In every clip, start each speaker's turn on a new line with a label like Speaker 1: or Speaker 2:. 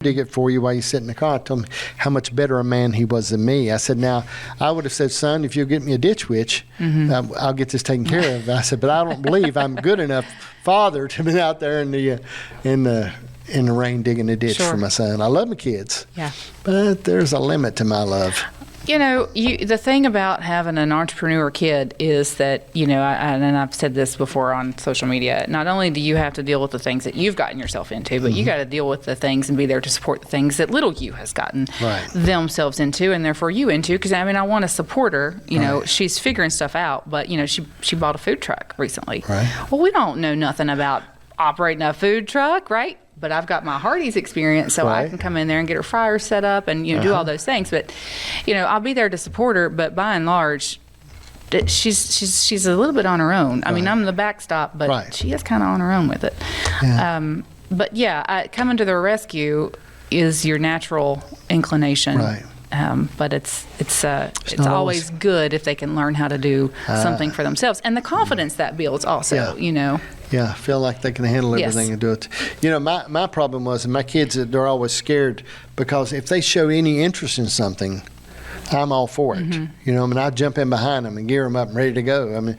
Speaker 1: dig it for you while you sit in the car. I told him how much better a man he was than me. I said, now, I would have said, son, if you'll get me a ditch witch, I'll get this taken care of. I said, but I don't believe I'm good enough father to be out there in the rain digging a ditch for my son. I love my kids, but there's a limit to my love.
Speaker 2: You know, the thing about having an entrepreneur kid is that, you know, and I've said this before on social media, not only do you have to deal with the things that you've gotten yourself into, but you got to deal with the things and be there to support the things that little you has gotten themselves into and therefore you into. Because, I mean, I want to support her. You know, she's figuring stuff out, but, you know, she bought a food truck recently. Well, we don't know nothing about operating a food truck, right? But I've got my Hardee's experience, so I can come in there and get her fryer set up and, you know, do all those things. But, you know, I'll be there to support her, but by and large, she's a little bit on her own. I mean, I'm the backstop, but she is kind of on her own with it. But yeah, coming to their rescue is your natural inclination. But it's always good if they can learn how to do something for themselves, and the confidence that builds also. You know.
Speaker 1: Yeah, feel like they can handle everything and do it. You know, my problem was, and my kids, they're always scared because if they show any interest in something, I'm all for it. You know, I mean, I jump in behind them and gear them up and ready to go. I mean,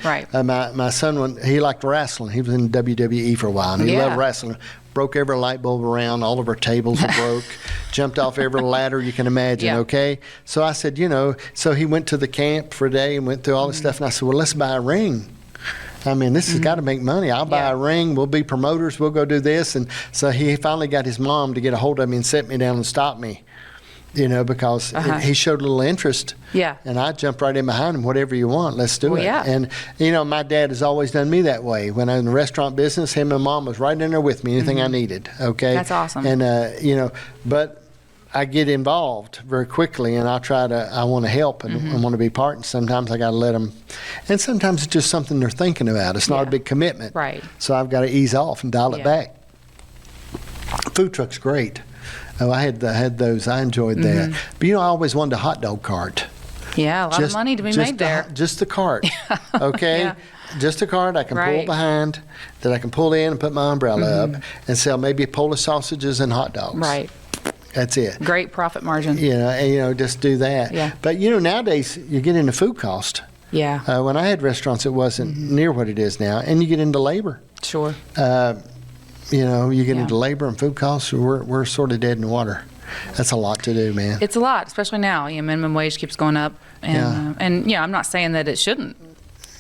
Speaker 1: my son, he liked wrestling. He was in WWE for a while, and he loved wrestling. Broke every light bulb around. All of our tables were broke. Jumped off every ladder you can imagine, okay? So I said, you know, so he went to the camp for a day and went through all this stuff, and I said, well, let's buy a ring. I mean, this has got to make money. I'll buy a ring. We'll be promoters. We'll go do this. And so he finally got his mom to get a hold of me and set me down and stop me, you know, because he showed a little interest. And I jumped right in behind him. Whatever you want, let's do it. And, you know, my dad has always done me that way. When I was in the restaurant business, him and mom was right in there with me, anything I needed, okay?
Speaker 2: That's awesome.
Speaker 1: And, you know, but I get involved very quickly, and I want to help and I want to be part, and sometimes I got to let them, and sometimes it's just something they're thinking about. It's not a big commitment. So I've got to ease off and dial it back. Food truck's great. Oh, I had those. I enjoyed that. But, you know, I always wanted a hot dog cart.
Speaker 2: A lot of money to be made there.
Speaker 1: Just the cart, okay? Just a cart I can pull behind, that I can pull in and put my umbrella up and sell maybe Polish sausages and hot dogs. That's it.
Speaker 2: Great profit margin.
Speaker 1: You know, and, you know, just do that. But, you know, nowadays you get into food cost. When I had restaurants, it wasn't near what it is now. And you get into labor. You know, you get into labor and food costs, we're sort of dead in the water. That's a lot to do, man.
Speaker 2: It's a lot, especially now. You know, minimum wage keeps going up. And you know, I'm not saying that it shouldn't.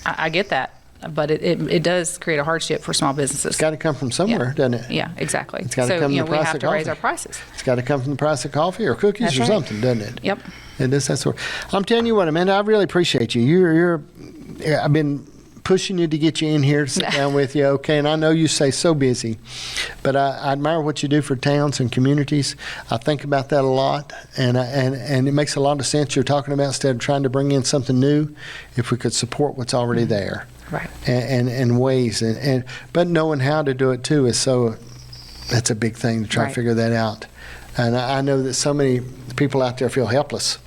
Speaker 2: I get that. But it does create a hardship for small businesses.
Speaker 1: It's got to come from somewhere, doesn't it?
Speaker 2: Yeah, exactly.
Speaker 1: It's got to come from the price of coffee.
Speaker 2: We have to raise our prices.
Speaker 1: It's got to come from the price of coffee or cookies or something, doesn't it?
Speaker 2: Yep.
Speaker 1: It is that sort. I'm telling you what, Amanda, I really appreciate you. I've been pushing you to get you in here to sit down with you, okay? And I know you stay so busy, but I admire what you do for towns and communities. I think about that a lot, and it makes a lot of sense you're talking about, instead of trying to bring in something new, if we could support what's already there. And ways, but knowing how to do it too that's a big thing to try to figure that out. And I know that so many people out there feel helpless.